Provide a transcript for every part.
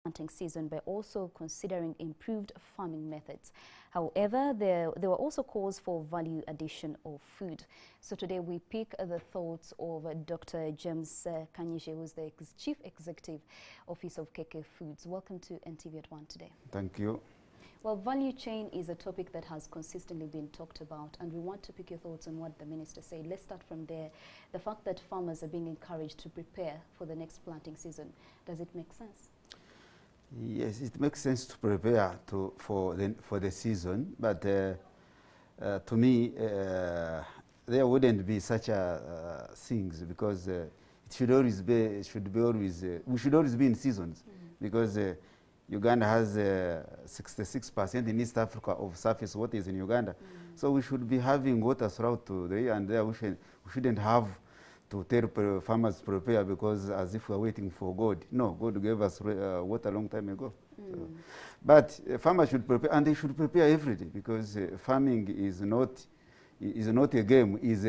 planting season by also considering improved farming methods. However, there were also calls for value addition of food. So today we pick the thoughts of Dr. James Kanyije, who is the Chief Executive Officer of KK Foods. Welcome to NTV at 1 today. Thank you. Well, value chain is a topic that has consistently been talked about, and we want to pick your thoughts on what the Minister said. Let's start from there. The fact that farmers are being encouraged to prepare for the next planting season, does it make sense? Yes, it makes sense to prepare for the season, but to me, there wouldn't be such things, because it should always be, we should always be in seasons, because Uganda has 66% in East Africa of surface water is in Uganda. So we should be having water throughout the year, and there we shouldn't have to tell farmers to prepare because as if we're waiting for God. No, God gave us water a long time ago. So, but farmers should prepare, and they should prepare every day, because farming is not a game, is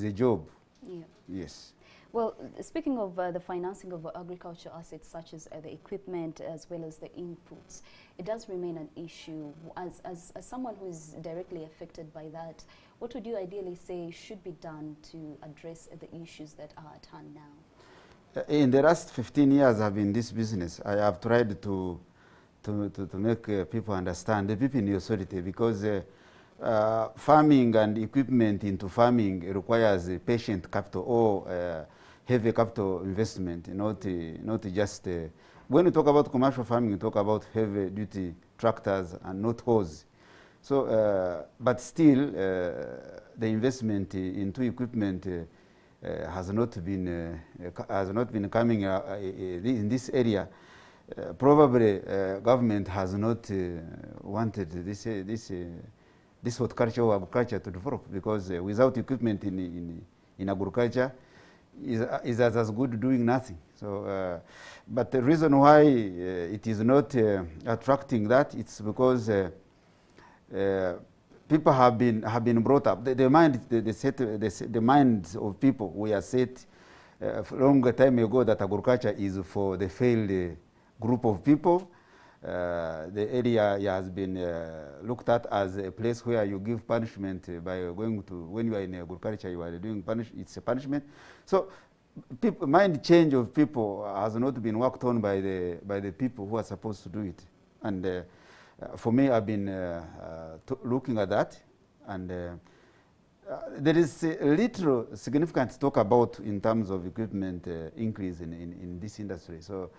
a job. Yeah. Yes. Well, speaking of the financing of agricultural assets such as the equipment as well as the inputs, it does remain an issue. As someone who is directly affected by that, what would you ideally say should be done to address the issues that are at hand now? In the last 15 years I've been in this business, I have tried to make people understand, the people in authority, because farming and equipment into farming requires patient capital or heavy capital investment, not just when you talk about commercial farming, you talk about heavy duty tractors and not hose. So, but still, the investment into equipment has not been coming in this area. Probably, government has not wanted this horticulture or agriculture to develop, because without equipment in agriculture is as good doing nothing. So, but the reason why it is not attracting that, it's because people have been brought up. The minds of people were set a long time ago that agriculture is for the failed group of people. The area has been looked at as a place where you give punishment by going to, when you are in agriculture, you are doing it's a punishment. So mind change of people has not been worked on by the people who are supposed to do it. And for me, I've been looking at that, and there is little significant talk about in terms of equipment increase in this industry. So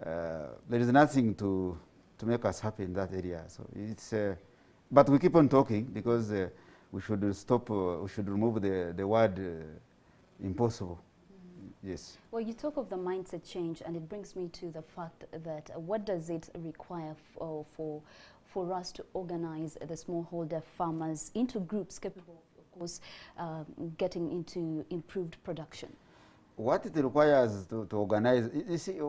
there is nothing to make us happy in that area. So it's, but we keep on talking, because we should stop. We should remove the word impossible. Yes. Well, you talk of the mindset change, and it brings me to the fact that what does it require for us to organize the smallholder farmers into groups capable, of course, getting into improved production? What it requires to organize, you see,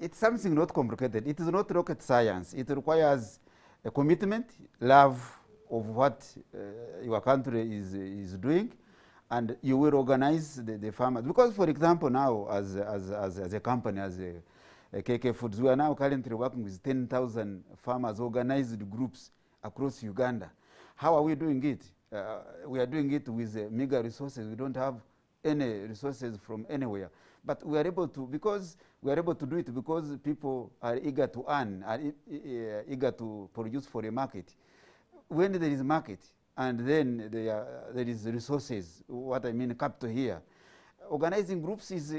it's something not complicated. It is not rocket science. It requires a commitment, love of what your country is doing, and you will organize the farmers. Because, for example, now as a company, as a KK Foods, we are now currently working with 10,000 farmers, organized groups across Uganda. How are we doing it? We are doing it with meager resources. We don't have any resources from anywhere. But we are able to, because we are able to do it because people are eager to earn, are eager to produce for a market. When there is market, and then there is resources, what I mean capital here, organizing groups is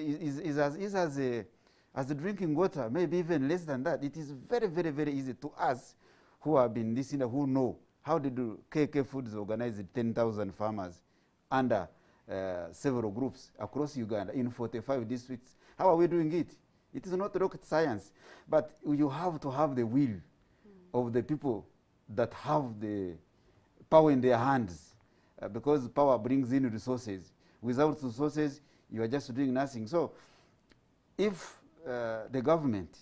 as drinking water, maybe even less than that. It is very, very, very easy to us who have been listening, who know how did KK Foods organize 10,000 farmers under several groups across Uganda in 45 districts. How are we doing it? It is not rocket science, but you have to have the will of the people that have the power in their hands, because power brings in resources. Without resources, you are just doing nothing. So if the government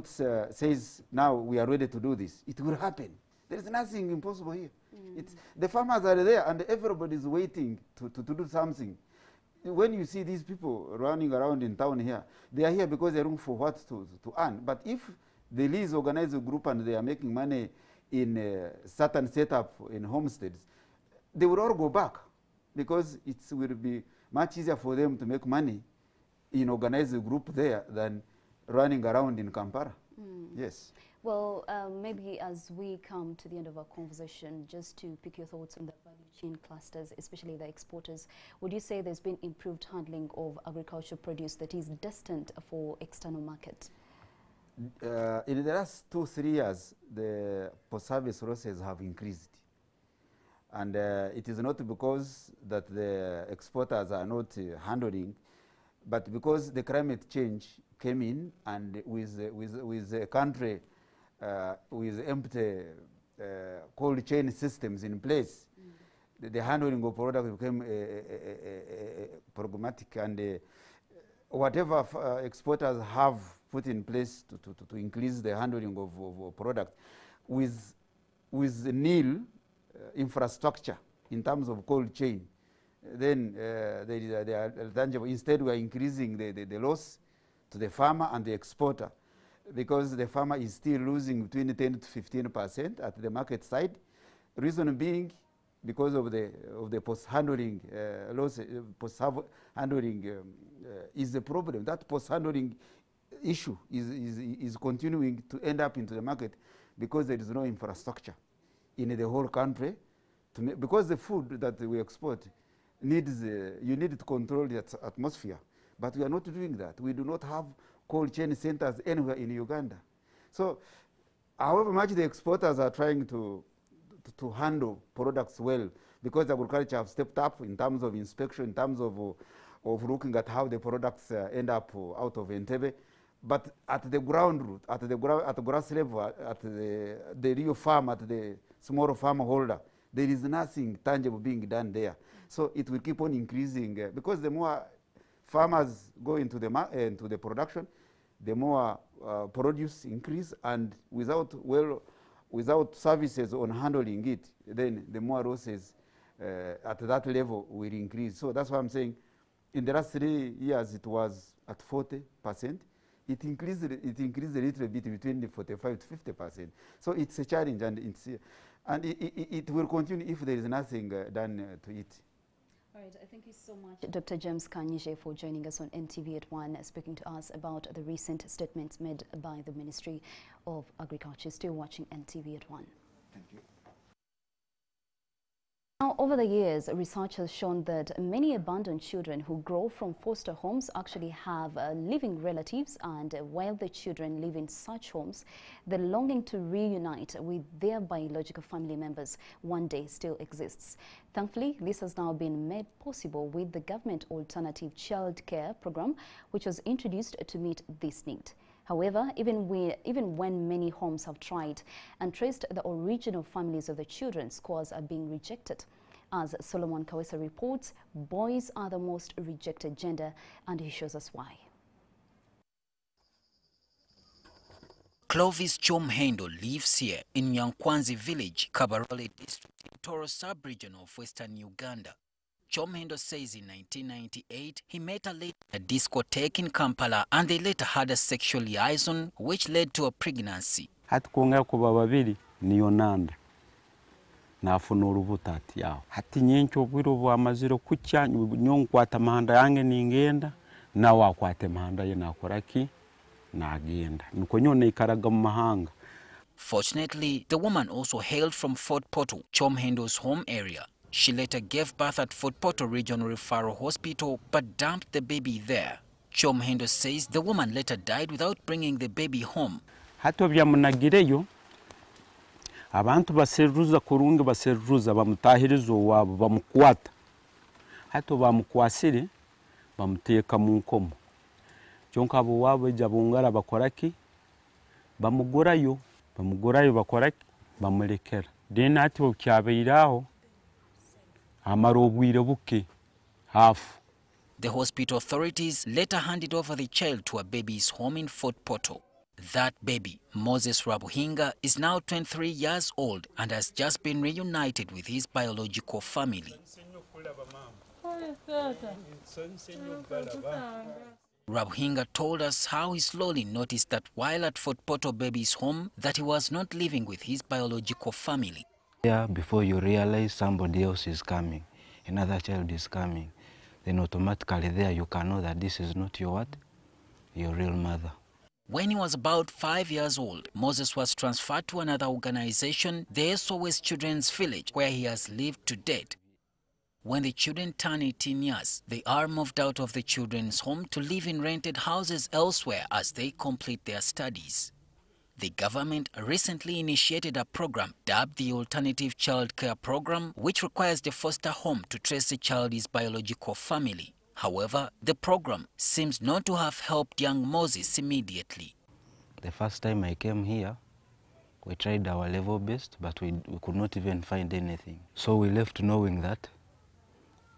says, now we are ready to do this, it will happen. There is nothing impossible here. The farmers are there, and everybody is waiting to do something. when you see these people running around in town here, they are here because they're looking for what to earn. But if the lease organize a group and they are making money in a certain setup in homesteads, they will all go back because it will be much easier for them to make money in organizing a group there than running around in Kampala. Yes. Well, maybe as we come to the end of our conversation, just to pick your thoughts on the value chain clusters, especially the exporters, would you say there's been improved handling of agricultural produce that is destined for external market? In the last 2-3 years, the post-harvest losses have increased. And it is not because that the exporters are not handling, but because the climate change came in, and with a country with empty cold chain systems in place, the handling of products became problematic, and whatever exporters have put in place to increase the handling of products with nil infrastructure in terms of cold chain, then they are tangible. Instead, we are increasing the loss to the farmer and the exporter, because the farmer is still losing between 10 to 15% at the market side. Reason being, because of the post-handling loss. Post-handling is the problem. That post-handling issue is continuing to end up into the market because there is no infrastructure in the whole country. Because the food that we export needs, you need to control the atmosphere. But we are not doing that. We do not have cold chain centers anywhere in Uganda. So however much the exporters are trying to handle products well, because agriculture have stepped up in terms of inspection, in terms of looking at how the products end up out of Entebbe. But at the ground root, at the grass level, at the real farm, at the small farm holder, there is nothing tangible being done there. So it will keep on increasing because the more farmers go into the production, the more produce increase, and without services on handling it, then the more losses at that level will increase. So that's why I'm saying in the last 3 years it was at 40%. It increased a little bit between the 45 to 50%. So it's a challenge, and it will continue if there is nothing done to it. All right, thank you so much, Dr. James Kanyije, for joining us on NTV at 1, speaking to us about the recent statements made by the Ministry of Agriculture. Still watching NTV at 1. Thank you. Now, over the years, research has shown that many abandoned children who grow from foster homes actually have living relatives, and while the children live in such homes, the longing to reunite with their biological family members one day still exists. Thankfully, this has now been made possible with the government alternative child care program, which was introduced to meet this need. However, even when many homes have tried and traced the original families of the children, scores are being rejected. As Solomon Kawesa reports, boys are the most rejected gender, and he shows us why. Clovis Chomhendo lives here in Nyankwanzi village, Kabarole district, in Toro sub-region of western Uganda. Chomhendo says in 1998 he met her late at a discotheque in Kampala, and they later had a sexual liaison which led to a pregnancy. Hati kuongea kuba babiri niyo nanda nafuna urubuta ati yao hati nyencho bwiro bwa maziro kucya nyonkwata mahanda yange ningenda na wakwate mahanda ye nakoraki nagenda nuko nyone ikaraga mu mahanga. Fortunately, the woman also hailed from Fort Portal, Chomhendo's home area. She later gave birth at Fort Portal Regional Referral Hospital but dumped the baby there. Chomhendo says the woman later died without bringing the baby home. Hato byamunagireyo abantu baseruza kurungi baseruza bamutahirizo wabo bamukwata hato bamukwasire bamuteka mu nkomo cyonka abo wabo jabungara bakoraki bamugurayo bakoraki bamurekera dena ati okyabeiraho amarobwire buke half. The hospital authorities later handed over the child to a baby's home in Fort Portal. That baby, Moses Rabuhinga, is now 23 years old and has just been reunited with his biological family. Rabhinga told us how he slowly noticed that while at Fort Portal Baby's home, that he was not living with his biological family. Yeah, before you realize somebody else is coming, another child is coming, then automatically there you can know that this is not your what? Your real mother. When he was about 5 years old, Moses was transferred to another organization, the SOS Children's Village, where he has lived to date. When the children turn 18 years, they are moved out of the children's home to live in rented houses elsewhere as they complete their studies. The government recently initiated a program dubbed the Alternative Child Care Program, which requires the foster home to trace the child's biological family. However, the program seems not to have helped young Moses immediately. The first time I came here, we tried our level best, but we could not even find anything. So we left knowing that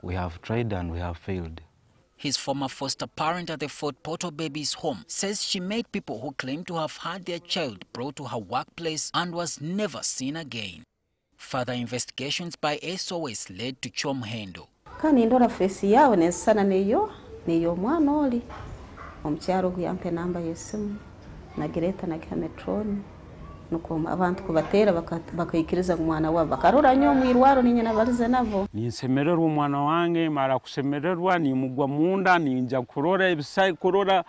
we have tried and we have failed. His former foster parent at the Fort Portal Baby's home says she met people who claim to have had their child brought to her workplace and was never seen again. Further investigations by SOS led to Chomhendo. Kani ndora fesi yawe nesana neyo mwana oli omukyaro guyampe namba yesimu nagereta na kametroni nuko abantu kubatera bakayikiriza mwana wabo bakarura nyo mwirwaro ninyana balize navo ninsemererwa umwana wange mara kusemererwa ni mugwa munda ninja kurora ibisai kurora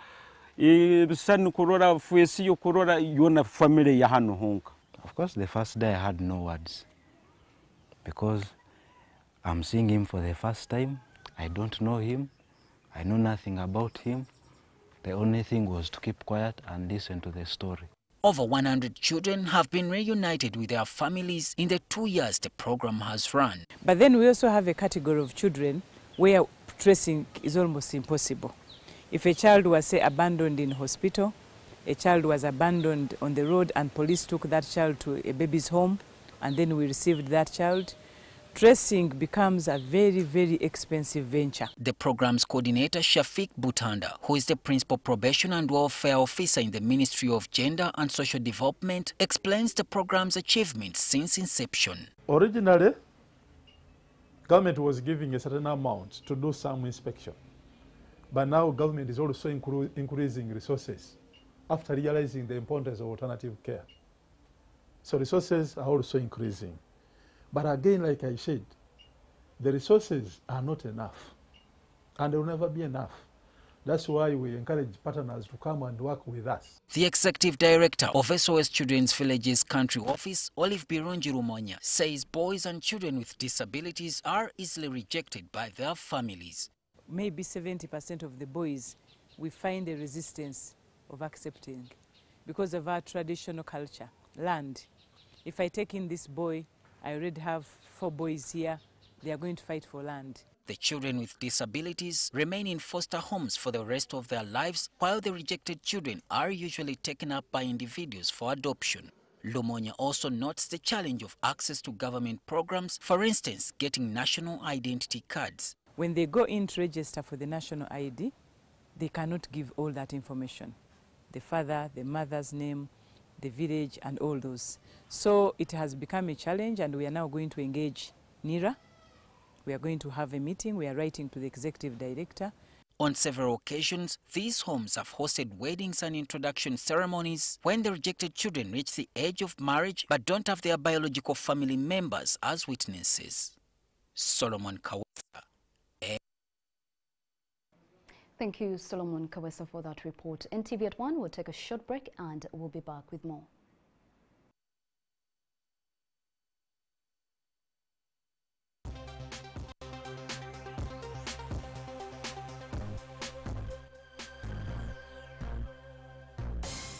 ibisani kurora fesi yo kurora yona family ya hano honka. Of course, the first day I had no words because I'm seeing him for the first time. I don't know him. I know nothing about him. The only thing was to keep quiet and listen to the story. Over 100 children have been reunited with their families in the 2 years the program has run. But then we also have a category of children where tracing is almost impossible. If a child was, say, abandoned in hospital, a child was abandoned on the road and police took that child to a baby's home and then we received that child, tracing becomes a very, very expensive venture. The program's coordinator, Shafiq Butanda, who is the principal probation and welfare officer in the Ministry of Gender and Social Development, explains the program's achievements since inception. Originally, government was giving a certain amount to do some inspection. But now government is also increasing resources after realizing the importance of alternative care. So resources are also increasing. But again, like I said, the resources are not enough, and they will never be enough. That's why we encourage partners to come and work with us. The executive director of SOS Children's Villages Country Office, Olive Birungi Rumonya, says boys and children with disabilities are easily rejected by their families. Maybe 70% of the boys, we find a resistance of accepting because of our traditional culture, land. If I take in this boy, I already have 4 boys here. They are going to fight for land. The children with disabilities remain in foster homes for the rest of their lives, while the rejected children are usually taken up by individuals for adoption. Lumonya also notes the challenge of access to government programs, for instance, getting national identity cards. When they go in to register for the national ID, they cannot give all that information. The father, the mother's name, the village and all those. So it has become a challenge and we are now going to engage NIRA. We are going to have a meeting. We are writing to the executive director. On several occasions, these homes have hosted weddings and introduction ceremonies when the rejected children reach the age of marriage but don't have their biological family members as witnesses. Solomon Kawesa. Thank you, Solomon Kawesa, for that report. NTV at 1 will take a short break and we'll be back with more.